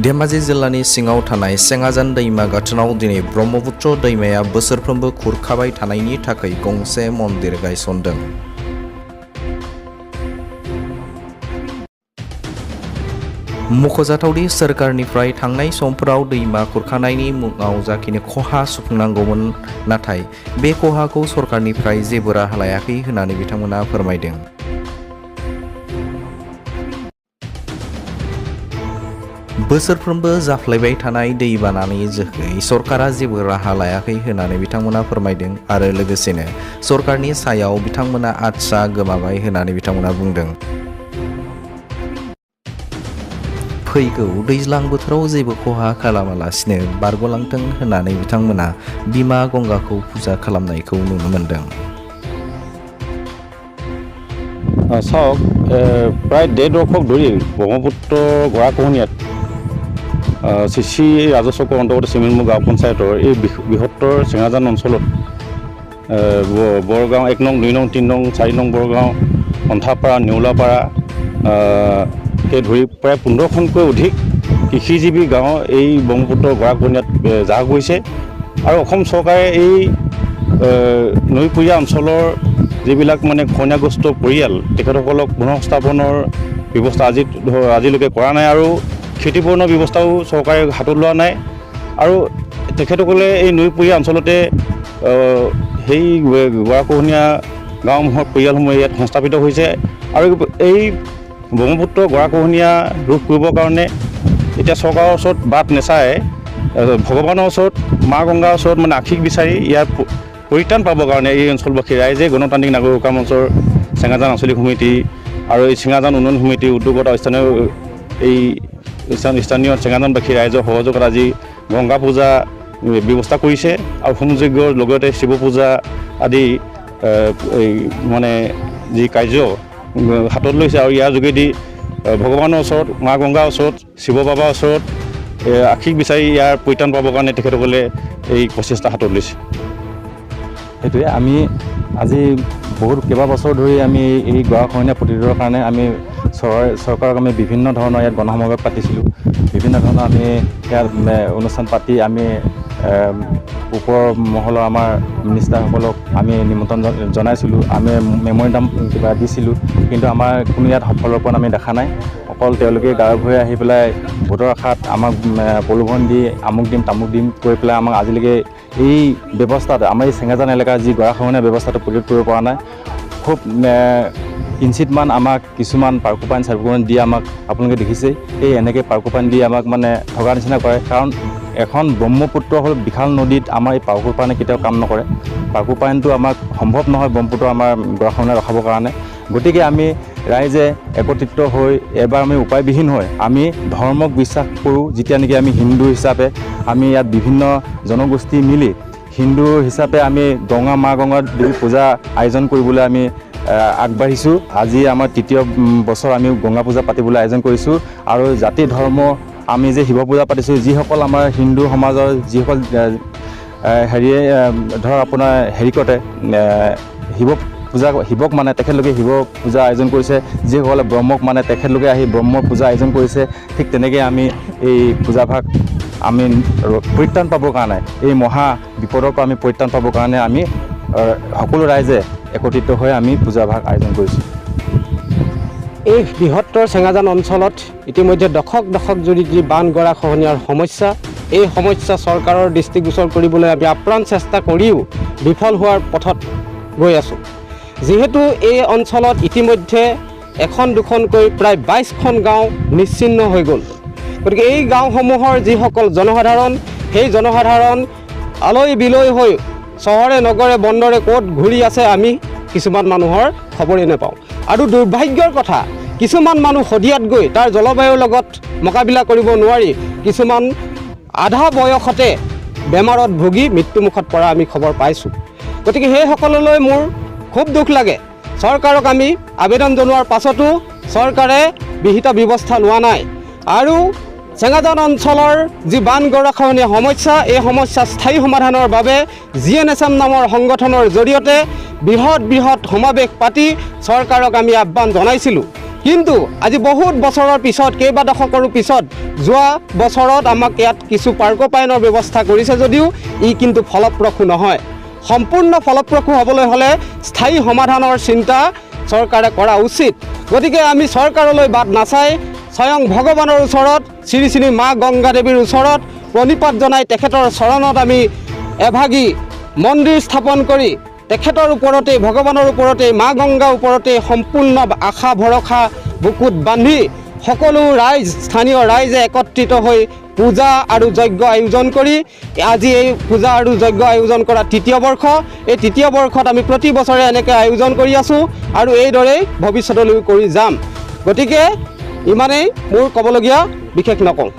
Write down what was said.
धेमाजि जिल्लानि सिङाव थानाय सेङाजान दैमा गाथोनाव दिनै ब्रह्मपुत्र दैमाया बोसोरफ्रोमबो खुरखाबाय थानायनि थाखाय गंसे मन्दिर गायसनदों। मख'जाथावदि सोरखारनिफ्राय थांनाय समफोराव दैमा खुरखानायनि मुङाव जाखिनि खहा सुफुंनांगौमोन, नाथाय बे खहाखौ सरखारनिफ्राय जेबो राहा लायाखै होननानै बिथांमोना फोरमायदों। बोसोरफ्रोमबो जाफ्लेबाय थानाय दैबानानि जोहै सरकारा जेबो राहा लायाखै होननानै बिथांमोना फोरमायदों आरो लोगोसेनो सरकारनि सायाव बिथांमोना आसा गोमाबाय होननानै बिथांमोना बुंदों। फैगौ दैज्लां बोथोराव जेबो खहा खालामालासिनो बारग'लांथों होननानै बिथांमोना बिमा गंगाखौ फुजा खालामनायखौ नुनो मोन्दों। চাওক প্ৰায় 1.5 দশক ধৰি ব্ৰহ্মপুত্ৰ গৰাখহনীয়াত চিচি ৰাজচক্ৰৰ অন্তৰ্গত চিমিলমুখ গাঁও পঞ্চায়তৰ এই বৃহত্তৰ চেঙাজান অঞ্চলত বৰগাঁও 1 নং 2 নং 3 নং 4 নং বৰগাঁও অন্থাপাৰা নেউলাপাৰা ধৰি প্ৰায় 15খনকৈ অধিক কৃষিজীৱী গাঁও এই ব্ৰহ্মপুত্ৰ গৰাখহনীয়াত জাহ গৈছে আৰু অসম চৰকাৰে এই নৈপৰীয়া অঞ্চলৰ যিবিলাক খহনীয়াগ্ৰস্ত পৰিয়াল তেখেতসকলক পুনঃস্থাপনৰ ব্যৱস্থা আজিলৈকে কৰা নাই আৰু ক্ষতিপূৰণৰ ব্যৱস্থাও চৰকাৰে হাতত লোৱা নাই আৰু তেখেতসকলে এই নৈপৰীয়া অঞ্চলতে সেই গৰাখহনীয়া গাঁওসমূহৰ পৰিয়ালসমূহ ইয়াত সংস্থাপিত হৈছে আৰু এই ব্ৰহ্মপুত্ৰ গৰাখহনীয়া ৰোধ কৰিবৰ কাৰণে এতিয়া চৰকাৰৰ ওচৰত বাট নেচাই ভগৱানৰ ওচৰত মা গংগাৰ ওচৰত আশীষ বিচাৰি ইয়াৰ পৰিত্ৰাণ পাবৰ কাৰণে এই অঞ্চলবাসী ৰাইজে গণতান্ত্ৰিক নাগৰিক সকাম মঞ্চৰ চেঙাজান আঞ্চলিক সমিতি আৰু এই চেঙাজান উন্নয়ন সমিতি উদ্যোগত স্থানীয় চেঙাজানবাসী ৰাইজৰ সহযোগত আজি গংগা পূজা ব্যৱস্থা কৰিছে আৰু হোমযজ্ঞৰ লগতে শিৱ পূজা আদি যি কাৰ্য হাতত লৈছে আৰু ইয়াৰ যোগেদি ভগৱানৰ ওচৰত মা গংগাৰ ওচৰত শিৱ বাবাৰ ওচৰত আশীষ বিচাৰি ইয়াৰ পৰিত্ৰাণ পাবৰ কাৰণে তেখেতসকলে এই প্ৰচেষ্টা হাতত লৈছে। সেইটোৱে আমি আজি কেইবা বছৰ ধৰি আমি এই গৰাখহনীয়া প্ৰতিৰোধৰ কাৰণে আমি চৰকাৰক আমি বিভিন্ন ধৰণৰ ইয়াত গণসমাৱেশ পাতিছিলোঁ, বিভিন্ন ধৰণৰ আমি ইয়াত অনুষ্ঠান পাতি আমি ওপৰৰ মহলৰ আমাৰ মিনিষ্টাৰসকলক আমি নিমন্ত্ৰণ জনাইছিলোঁ, আমি মেম'ৰেণ্ডাম কিবা দিছিলোঁ, কিন্তু আমাৰ কোনো ইয়াত সফলৰূপণ আমি দেখা নাই। অকল তেওঁলোকে গাঁৱে ভূঞে আহি পেলাই ভোটৰ আশাত আমাক প্ৰলোভন দি আমুক দিম তামুক দিম কৈ পেলাই আমাক আজিলৈকে এই ব্যৱস্থাটো আমাৰ এই চেঙাজান এলেকাৰ যি গৰাখহনীয়া ব্যৱস্থাটো প্ৰতিৰোধ কৰিব পৰা নাই। খুব কিঞ্চিতমান আমাক কিছুমান পাৰ্কোপাইন চাৰ্কোপাইন দি আমাক আপোনালোকে দেখিছেই, এই এনেকৈ পাৰ্কোপাইন দি আমাক ঠগা নিচিনা কৰে। কাৰণ এখন ব্ৰহ্মপুত্ৰ হ'ল বিশাল নদীত আমাৰ এই পাৰ্কোপাইনে কেতিয়াও কাম নকৰে। পাৰ্কোপাইনটো আমাক সম্ভৱ নহয় ব্ৰহ্মপুত্ৰ আমাৰ গৰাখহনীয়া ৰখাবৰ কাৰণে। গতিকে আমি ৰাইজে একত্ৰিত হৈ এবাৰ আমি উপায়বিহীন হৈ আমি ধৰ্মক বিশ্বাস কৰোঁ। যেতিয়া নেকি আমি হিন্দু হিচাপে আমি ইয়াত বিভিন্ন জনগোষ্ঠী মিলি হিন্দু হিচাপে আমি মা গংগা দেৱী পূজা আয়োজন কৰিবলৈ আমি আগবাঢ়িছোঁ। আজি আমাৰ 3য় বছৰ আমি গংগা পূজা পাতিবলৈ আয়োজন কৰিছোঁ আৰু জাতি ধৰ্ম আমি যে শিৱ পূজা পাতিছোঁ, যিসকল আমাৰ হিন্দু সমাজৰ যিসকল ধৰক আপোনাৰ হেৰিকতে শিৱক তেখেতলোকে শিৱ পূজা আয়োজন কৰিছে, যিসকলে ব্ৰহ্মক তেখেতলোকে আহি ব্ৰহ্ম পূজা আয়োজন কৰিছে। ঠিক তেনেকৈ আমি এই পূজাভাগ আমি পৰিত্ৰাণ পাবৰ কাৰণে, এই মহা বিপদৰ পৰা আমি পৰিত্ৰাণ পাবৰ কাৰণে আমি সকলো ৰাইজে একত্ৰিত হৈ আমি পূজাভাগ আয়োজন কৰিছোঁ। এই বৃহত্তৰ চেঙাজান অঞ্চলত ইতিমধ্যে দশক জুৰি যি বান গৰাখহনীয়াৰ সমস্যা, এই সমস্যা চৰকাৰৰ দৃষ্টিগোচৰ কৰিবলৈ আমি আপ্ৰাণ চেষ্টা কৰিও বিফল হোৱাৰ পথত গৈ আছোঁ। যিহেতু এই অঞ্চলত ইতিমধ্যে 1-2খনকৈ প্ৰায় 22খন গাঁও নিশ্চিহ্ন হৈ গ'ল। গতিকে এই গাঁওসমূহৰ যিসকল জনসাধাৰণ, সেই জনসাধাৰণ আলৈ বিলৈ হৈ চহৰে নগৰে বন্দৰে ক'ত ঘূৰি আছে আমি কিছুমান মানুহৰ খবৰেই নাপাওঁ। আৰু দুৰ্ভাগ্যৰ কথা, কিছুমান মানুহ শদিয়াত গৈ তাৰ জলবায়ুৰ লগত মোকাবিলা কৰিব নোৱাৰি কিছুমান আধা বয়সতে বেমাৰত ভুগি মৃত্যুমুখত পৰা আমি খবৰ পাইছোঁ। গতিকে সেইসকললৈ মোৰ খুব দুখ লাগে। চৰকাৰক আমি আবেদন জনোৱাৰ পাছতো চৰকাৰে বিহিত ব্যৱস্থা লোৱা নাই আৰু চেঙাজান অঞ্চলৰ যি বান গৰাখহনীয়া সমস্যা, এই সমস্যা স্থায়ী সমাধানৰ বাবে GNSM নামৰ সংগঠনৰ জৰিয়তে বৃহৎ সমাৱেশ পাতি চৰকাৰক আমি আহ্বান জনাইছিলোঁ। কিন্তু আজি বহুত বছৰৰ পিছত কেইবা দশকৰো পিছত যোৱা বছৰত আমাক ইয়াত কিছু পাৰ্কোপায়নৰ ব্যৱস্থা কৰিছে যদিও ই কিন্তু ফলপ্ৰসূ নহয়। সম্পূৰ্ণ ফলপ্ৰসূ হ'বলৈ হ'লে স্থায়ী সমাধানৰ চিন্তা চৰকাৰে কৰা উচিত। গতিকে আমি চৰকাৰলৈ বাট নাচাই স্বয়ং ভগৱানৰ ওচৰত শ্ৰী শ্ৰী মা গংগা দেৱীৰ ওচৰত প্ৰণিপাত জনাই তেখেতৰ চৰণত আমি এভাগি মন্দিৰ স্থাপন কৰি তেখেতৰ ওপৰতে ভগৱানৰ ওপৰতে মা গংগাৰ ওপৰতে সম্পূৰ্ণ আশা ভৰসা বুকুত বান্ধি সকলো ৰাইজ স্থানীয় ৰাইজে একত্ৰিত হৈ পূজা আৰু যজ্ঞ আয়োজন কৰি আজি এই পূজা আৰু যজ্ঞ আয়োজন কৰা তৃতীয় বৰ্ষ। এই তৃতীয় বৰ্ষত আমি প্ৰতি বছৰে এনেকৈ আয়োজন কৰি আছোঁ আৰু এইদৰেই ভৱিষ্যতলৈও কৰি যাম। গতিকে ইমানেই মোৰ ক'বলগীয়া, বিশেষ নকওঁ।